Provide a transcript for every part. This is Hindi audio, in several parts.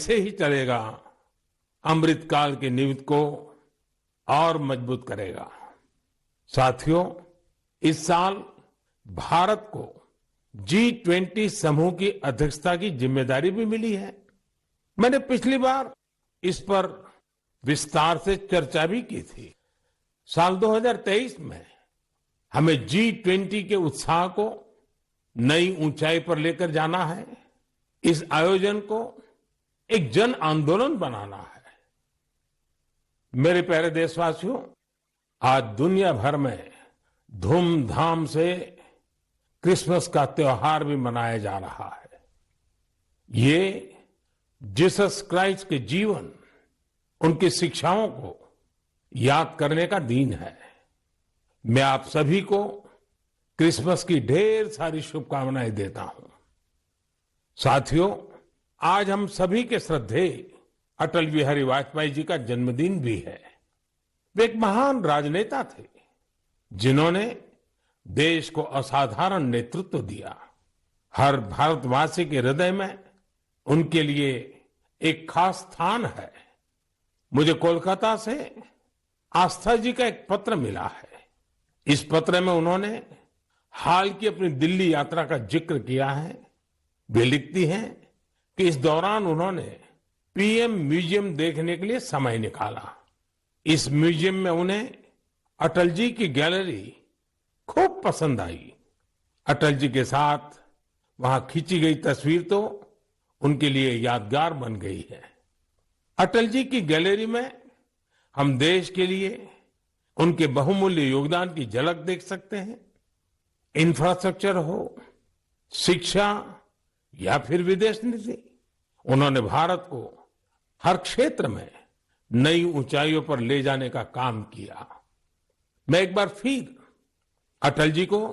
ऐसे ही चलेगा, अमृतकाल की नींव को और मजबूत करेगा। साथियों, इस साल भारत को G20 समूह की अध्यक्षता की जिम्मेदारी भी मिली है। मैंने पिछली बार इस पर विस्तार से चर्चा भी की थी। साल 2023 में हमें G20 के उत्साह को नई ऊंचाई पर लेकर जाना है। इस आयोजन को एक जन आंदोलन बनाना है। मेरे प्यारे देशवासियों, आज दुनिया भर में धूमधाम से क्रिसमस का त्योहार भी मनाया जा रहा है। ये जीसस क्राइस्ट के जीवन, उनकी शिक्षाओं को याद करने का दिन है। मैं आप सभी को क्रिसमस की ढेर सारी शुभकामनाएं देता हूं। साथियों, आज हम सभी के श्रद्धेय अटल बिहारी वाजपेयी जी का जन्मदिन भी है। वे एक महान राजनेता थे, जिन्होंने देश को असाधारण नेतृत्व दिया। हर भारतवासी के हृदय में उनके लिए एक खास स्थान है। मुझे कोलकाता से आस्था जी का एक पत्र मिला है। इस पत्र में उन्होंने हाल की अपनी दिल्ली यात्रा का जिक्र किया है। वे लिखती हैं कि इस दौरान उन्होंने पीएम म्यूजियम देखने के लिए समय निकाला। इस म्यूजियम में उन्हें अटल जी की गैलरी खूब पसंद आई। अटल जी के साथ वहां खींची गई तस्वीर तो उनके लिए यादगार बन गई है। अटल जी की गैलरी में हम देश के लिए उनके बहुमूल्य योगदान की झलक देख सकते हैं। इंफ्रास्ट्रक्चर हो, शिक्षा या फिर विदेश नीति, उन्होंने भारत को हर क्षेत्र में नई ऊंचाइयों पर ले जाने का काम किया। मैं एक बार फिर अटल जी को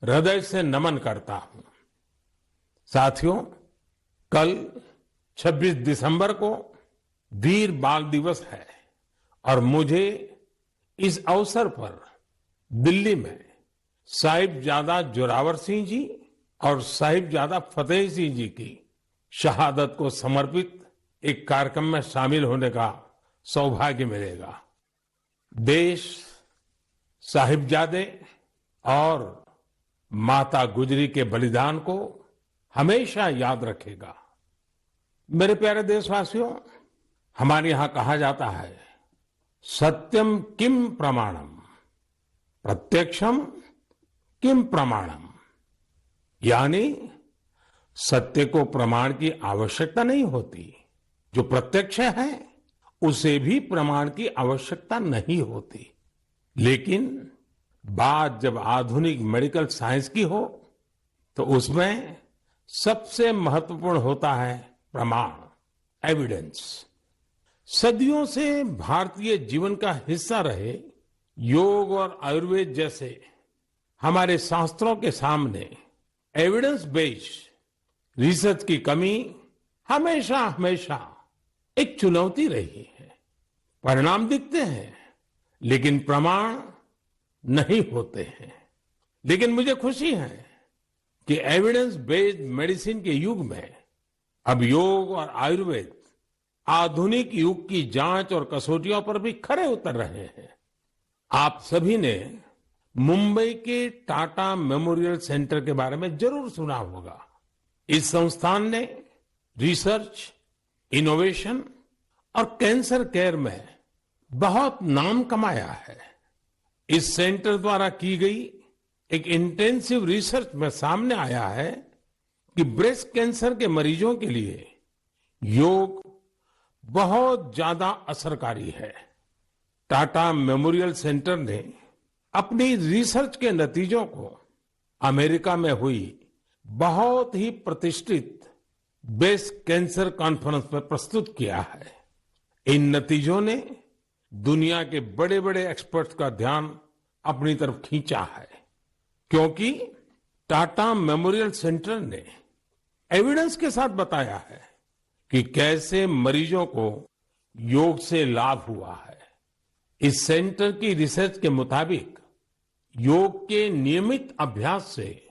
हृदय से नमन करता हूं। साथियों, कल 26 दिसंबर को वीर बाल दिवस है और मुझे इस अवसर पर दिल्ली में साहिबजादा जोरावर सिंह जी और साहिबजादा फतेह सिंह जी की शहादत को समर्पित एक कार्यक्रम में शामिल होने का सौभाग्य मिलेगा। देश साहिबजादे और माता गुजरी के बलिदान को हमेशा याद रखेगा। मेरे प्यारे देशवासियों, हमारे यहां कहा जाता है, सत्यम किम प्रमाणम, प्रत्यक्षम किम प्रमाणम। यानी सत्य को प्रमाण की आवश्यकता नहीं होती। जो प्रत्यक्ष है उसे भी प्रमाण की आवश्यकता नहीं होती। लेकिन बात जब आधुनिक मेडिकल साइंस की हो तो उसमें सबसे महत्वपूर्ण होता है प्रमाण, एविडेंस। सदियों से भारतीय जीवन का हिस्सा रहे योग और आयुर्वेद जैसे हमारे शास्त्रों के सामने एविडेंस बेस्ड रिसर्च की कमी हमेशा हमेशा एक चुनौती रही है। परिणाम दिखते हैं लेकिन प्रमाण नहीं होते हैं। लेकिन मुझे खुशी है कि एविडेंस बेस्ड मेडिसिन के युग में अब योग और आयुर्वेद आधुनिक युग की जांच और कसौटियों पर भी खरे उतर रहे हैं। आप सभी ने मुंबई के टाटा मेमोरियल सेंटर के बारे में जरूर सुना होगा। इस संस्थान ने रिसर्च, इनोवेशन और कैंसर केयर में बहुत नाम कमाया है। इस सेंटर द्वारा की गई एक इंटेंसिव रिसर्च में सामने आया है कि ब्रेस्ट कैंसर के मरीजों के लिए योग बहुत ज्यादा असरकारी है। टाटा मेमोरियल सेंटर ने अपनी रिसर्च के नतीजों को अमेरिका में हुई बहुत ही प्रतिष्ठित ब्रेस्ट कैंसर कॉन्फ्रेंस में प्रस्तुत किया है। इन नतीजों ने दुनिया के बड़े बड़े एक्सपर्ट्स का ध्यान अपनी तरफ खींचा है, क्योंकि टाटा मेमोरियल सेंटर ने एविडेंस के साथ बताया है कि कैसे मरीजों को योग से लाभ हुआ है। इस सेंटर की रिसर्च के मुताबिक योग के नियमित अभ्यास से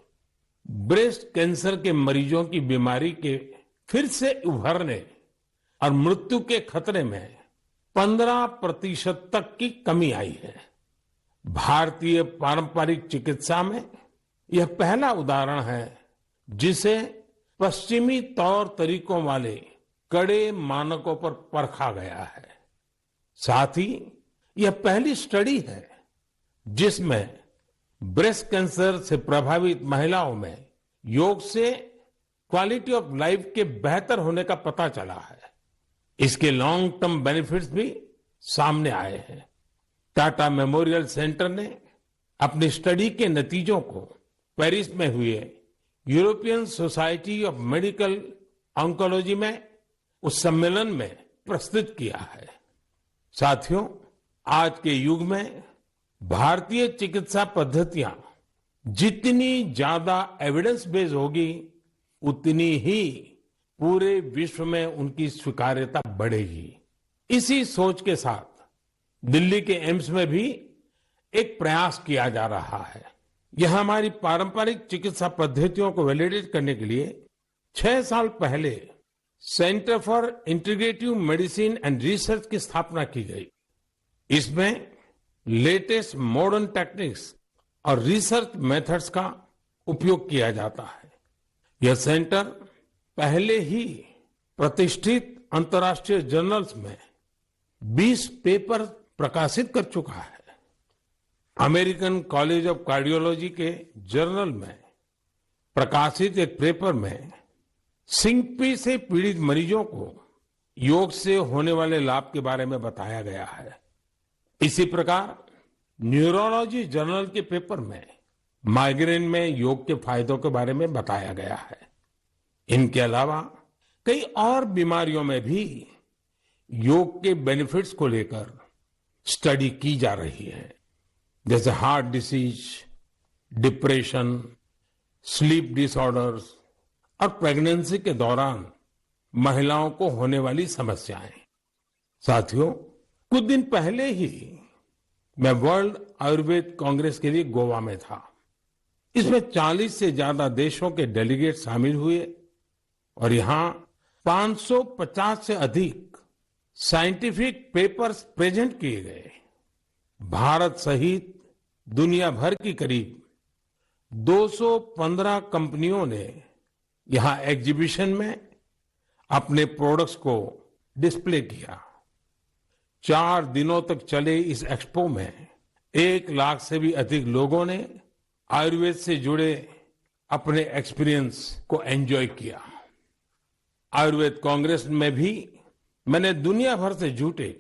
ब्रेस्ट कैंसर के मरीजों की बीमारी के फिर से उभरने और मृत्यु के खतरे में 15% तक की कमी आई है। भारतीय पारंपरिक चिकित्सा में यह पहला उदाहरण है जिसे पश्चिमी तौर तरीकों वाले कड़े मानकों पर परखा गया है। साथ ही यह पहली स्टडी है जिसमें ब्रेस्ट कैंसर से प्रभावित महिलाओं में योग से क्वालिटी ऑफ लाइफ के बेहतर होने का पता चला है। इसके लॉन्ग टर्म बेनिफिट्स भी सामने आए हैं। टाटा मेमोरियल सेंटर ने अपनी स्टडी के नतीजों को पेरिस में हुए European society of medical oncology में उस सम्मेलन में प्रस्तुत किया है। साथियों, आज के युग में भारतीय चिकित्सा पद्धतियां जितनी ज्यादा एविडेंस बेस्ड होगी उतनी ही पूरे विश्व में उनकी स्वीकार्यता बढ़ेगी। इसी सोच के साथ दिल्ली के एम्स में भी एक प्रयास किया जा रहा है। यह हमारी पारंपरिक चिकित्सा पद्धतियों को वैलिडेट करने के लिए 6 साल पहले centre for integrative medicine and research की स्थापना की गई। इसमें लेटेस्ट मॉडर्न टेक्निक्स और रिसर्च मेथड्स का उपयोग किया जाता है। यह सेंटर पहले ही प्रतिष्ठित अंतर्राष्ट्रीय जर्नल्स में 20 पेपर प्रकाशित कर चुका है। अमेरिकन कॉलेज ऑफ कार्डियोलॉजी के जर्नल में प्रकाशित एक पेपर में सिंकपी से पीड़ित मरीजों को योग से होने वाले लाभ के बारे में बताया गया है। इसी प्रकार न्यूरोलॉजी जर्नल के पेपर में माइग्रेन में योग के फायदों के बारे में बताया गया है। इनके अलावा कई और बीमारियों में भी योग के बेनिफिट्स को लेकर स्टडी की जा रही है, जैसे heart disease, depression, sleep disorders और प्रेगनेंसी के दौरान महिलाओं को होने वाली समस्याएं। साथियों, कुछ दिन पहले ही मैं वर्ल्ड आयुर्वेद कांग्रेस के लिए गोवा में था। इसमें 40 से ज्यादा देशों के डेलीगेट शामिल हुए और यहां 550 से अधिक साइंटिफिक पेपर्स प्रेजेंट किए गए। भारत सहित दुनिया भर की करीब 215 कंपनियों ने यहां एग्जीबिशन में अपने प्रोडक्ट्स को डिस्प्ले किया। 4 दिनों तक चले इस एक्सपो में 1 लाख से भी अधिक लोगों ने आयुर्वेद से जुड़े अपने एक्सपीरियंस को एंजॉय किया। आयुर्वेद कांग्रेस में भी मैंने दुनिया भर से जुटे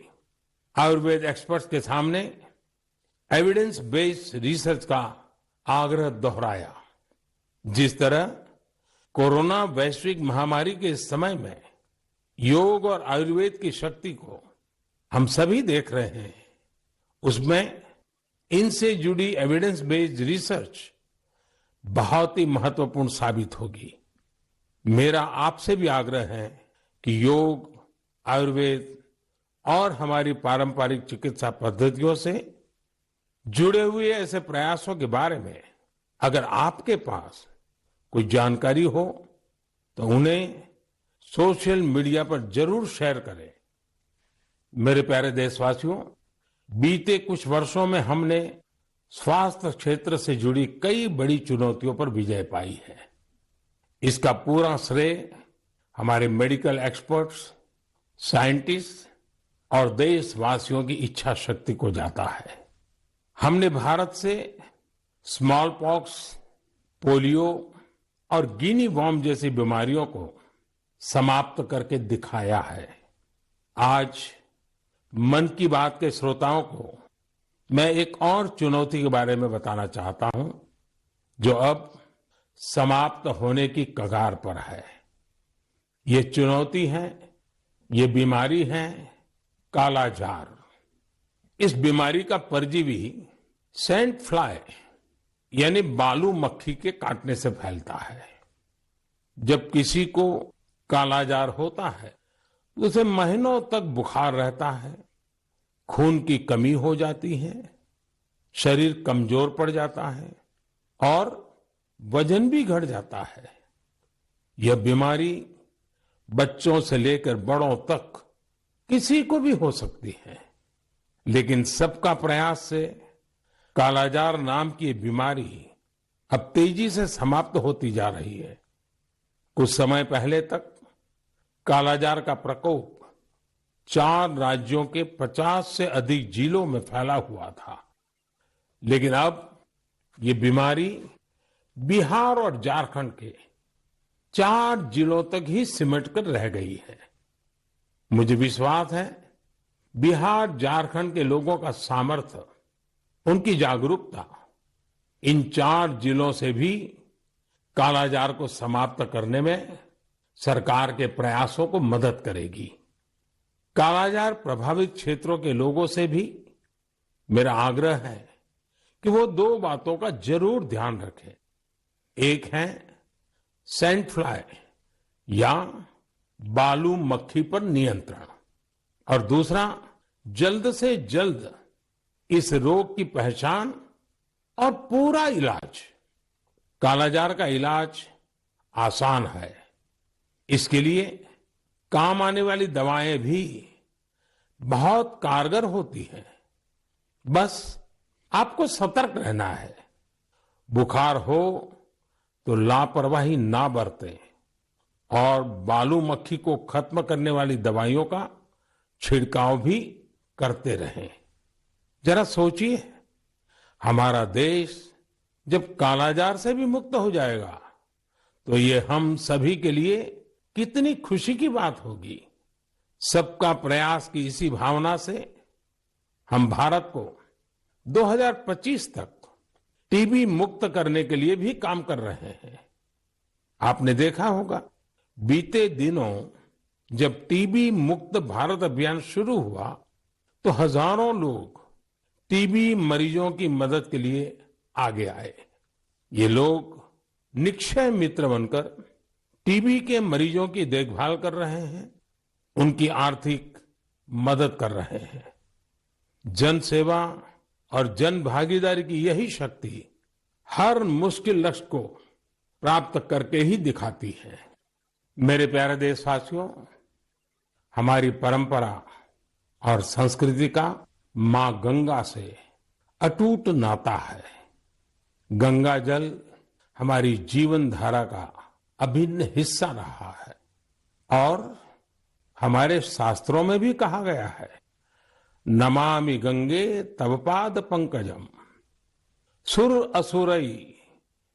आयुर्वेद एक्सपर्ट्स के सामने एविडेंस बेस्ड रिसर्च का आग्रह दोहराया। जिस तरह कोरोना वैश्विक महामारी के इस समय में योग और आयुर्वेद की शक्ति को हम सभी देख रहे हैं, उसमें इनसे जुड़ी एविडेंस बेस्ड रिसर्च बहुत ही महत्वपूर्ण साबित होगी। मेरा आपसे भी आग्रह है कि योग, आयुर्वेद और हमारी पारंपरिक चिकित्सा पद्धतियों से जुड़े हुए ऐसे प्रयासों के बारे में अगर आपके पास कोई जानकारी हो तो उन्हें सोशल मीडिया पर जरूर शेयर करें। मेरे प्यारे देशवासियों, बीते कुछ वर्षों में हमने स्वास्थ्य क्षेत्र से जुड़ी कई बड़ी चुनौतियों पर विजय पाई है। इसका पूरा श्रेय हमारे मेडिकल एक्सपर्ट्स, साइंटिस्ट और देशवासियों की इच्छा शक्ति को जाता है। हमने भारत से स्मॉल पॉक्स, पोलियो और गिनी वॉर्म जैसी बीमारियों को समाप्त करके दिखाया है। आज मन की बात के श्रोताओं को मैं एक और चुनौती के बारे में बताना चाहता हूं, जो अब समाप्त होने की कगार पर है। ये चुनौती है, ये बीमारी है कालाजार। इस बीमारी का परजीवी सैंड फ्लाई यानी बालू मक्खी के काटने से फैलता है। जब किसी को कालाजार होता है तो उसे महीनों तक बुखार रहता है, खून की कमी हो जाती है, शरीर कमजोर पड़ जाता है और वजन भी घट जाता है। यह बीमारी बच्चों से लेकर बड़ों तक किसी को भी हो सकती है। लेकिन सबका प्रयास से कालाजार नाम की ये बीमारी अब तेजी से समाप्त होती जा रही है। कुछ समय पहले तक कालाजार का प्रकोप 4 राज्यों के 50 से अधिक जिलों में फैला हुआ था, लेकिन अब ये बीमारी बिहार और झारखंड के 4 जिलों तक ही सिमट कर रह गई है। मुझे विश्वास है बिहार झारखंड के लोगों का सामर्थ्य, उनकी जागरूकता इन 4 जिलों से भी कालाजार को समाप्त करने में सरकार के प्रयासों को मदद करेगी। कालाजार प्रभावित क्षेत्रों के लोगों से भी मेरा आग्रह है कि वो 2 बातों का जरूर ध्यान रखें। एक है सैंड फ्लाई या बालू मक्खी पर नियंत्रण, और दूसरा जल्द से जल्द इस रोग की पहचान और पूरा इलाज। कालाजार का इलाज आसान है, इसके लिए काम आने वाली दवाएं भी बहुत कारगर होती हैं। बस आपको सतर्क रहना है। बुखार हो तो लापरवाही ना बरतें और बालू मक्खी को खत्म करने वाली दवाइयों का छिड़काव भी करते रहें। जरा सोचिए, हमारा देश जब कालाजार से भी मुक्त हो जाएगा तो ये हम सभी के लिए कितनी खुशी की बात होगी। सबका प्रयास की इसी भावना से हम भारत को 2025 तक टीबी मुक्त करने के लिए भी काम कर रहे हैं। आपने देखा होगा, बीते दिनों जब टीबी मुक्त भारत अभियान शुरू हुआ तो हजारों लोग टीबी मरीजों की मदद के लिए आगे आए। ये लोग निक्षय मित्र बनकर टीबी के मरीजों की देखभाल कर रहे हैं, उनकी आर्थिक मदद कर रहे हैं। जन सेवा और जन भागीदारी की यही शक्ति हर मुश्किल लक्ष्य को प्राप्त करके ही दिखाती है। मेरे प्यारे देशवासियों, हमारी परंपरा और संस्कृति का मां गंगा से अटूट नाता है। गंगा जल हमारी जीवन धारा का अभिन्न हिस्सा रहा है और हमारे शास्त्रों में भी कहा गया है, नमामि गंगे तव पाद पंकजम सुर असुरई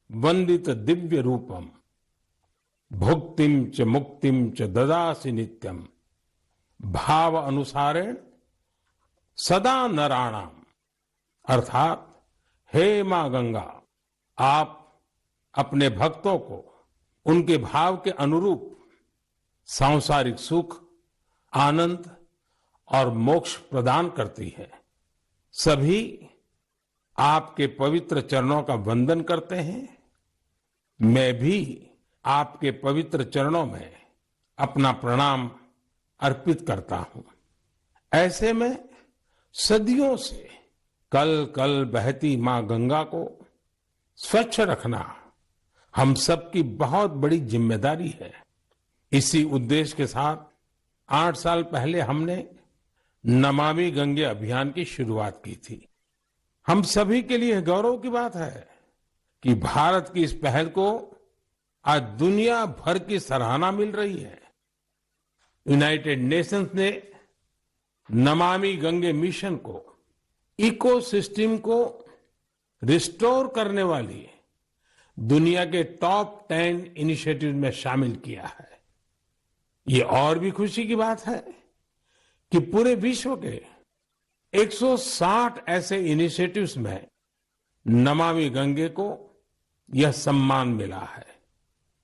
वंदित दिव्य रूपम भुक्तिम च मुक्तिम च ददासि नित्यम भाव अनुसारेण सदा नराणाम। अर्थात, हे मां गंगा, आप अपने भक्तों को उनके भाव के अनुरूप सांसारिक सुख, आनंद और मोक्ष प्रदान करती है। सभी आपके पवित्र चरणों का वंदन करते हैं। मैं भी आपके पवित्र चरणों में अपना प्रणाम अर्पित करता हूं। ऐसे में सदियों से कल कल बहती मां गंगा को स्वच्छ रखना हम सबकी बहुत बड़ी जिम्मेदारी है। इसी उद्देश्य के साथ 8 साल पहले हमने नमामि गंगे अभियान की शुरुआत की थी। हम सभी के लिए गौरव की बात है कि भारत की इस पहल को आज दुनिया भर की सराहना मिल रही है। यूनाइटेड नेशंस ने नमामि गंगे मिशन को इकोसिस्टम को रिस्टोर करने वाली दुनिया के टॉप 10 इनिशिएटिव में शामिल किया है। ये और भी खुशी की बात है कि पूरे विश्व के 160 ऐसे इनिशिएटिव्स में नमामि गंगे को यह सम्मान मिला है।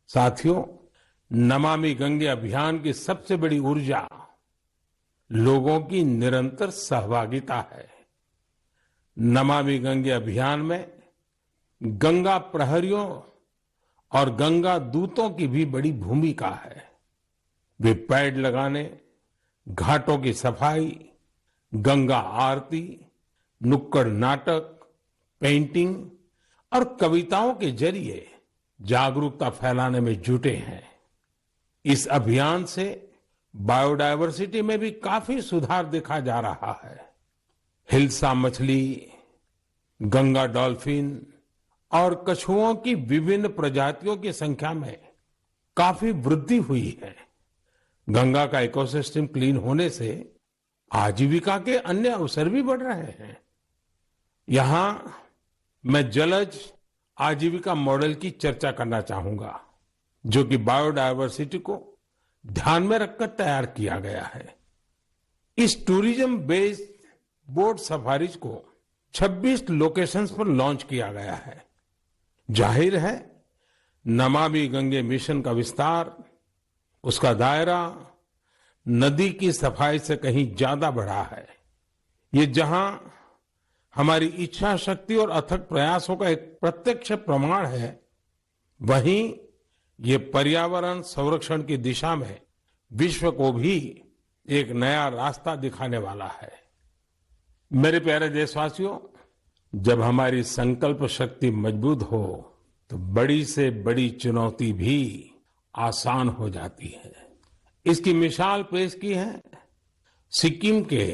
साथियों, नमामि गंगे अभियान की सबसे बड़ी ऊर्जा लोगों की निरंतर सहभागिता है। नमामि गंगे अभियान में गंगा प्रहरियों और गंगा दूतों की भी बड़ी भूमिका है। वे पेड़ लगाने, घाटों की सफाई, गंगा आरती, नुक्कड़ नाटक, पेंटिंग और कविताओं के जरिए जागरूकता फैलाने में जुटे हैं। इस अभियान से बायोडायवर्सिटी में भी काफी सुधार देखा जा रहा है। हिल्सा मछली, गंगा डॉल्फिन और कछुओं की विभिन्न प्रजातियों की संख्या में काफी वृद्धि हुई है। गंगा का इकोसिस्टम क्लीन होने से आजीविका के अन्य अवसर भी बढ़ रहे हैं। यहां मैं जलज आजीविका मॉडल की चर्चा करना चाहूंगा, जो कि बायोडायवर्सिटी को ध्यान में रखकर तैयार किया गया है। इस टूरिज्म बेस्ड बोट सफारीज को 26 लोकेशंस पर लॉन्च किया गया है। जाहिर है, नमामि गंगे मिशन का विस्तार, उसका दायरा नदी की सफाई से कहीं ज्यादा बढ़ा है। ये जहां हमारी इच्छा शक्ति और अथक प्रयासों का एक प्रत्यक्ष प्रमाण है, वहीं ये पर्यावरण संरक्षण की दिशा में विश्व को भी एक नया रास्ता दिखाने वाला है। मेरे प्यारे देशवासियों, जब हमारी संकल्प शक्ति मजबूत हो तो बड़ी से बड़ी चुनौती भी आसान हो जाती है। इसकी मिसाल पेश की है सिक्किम के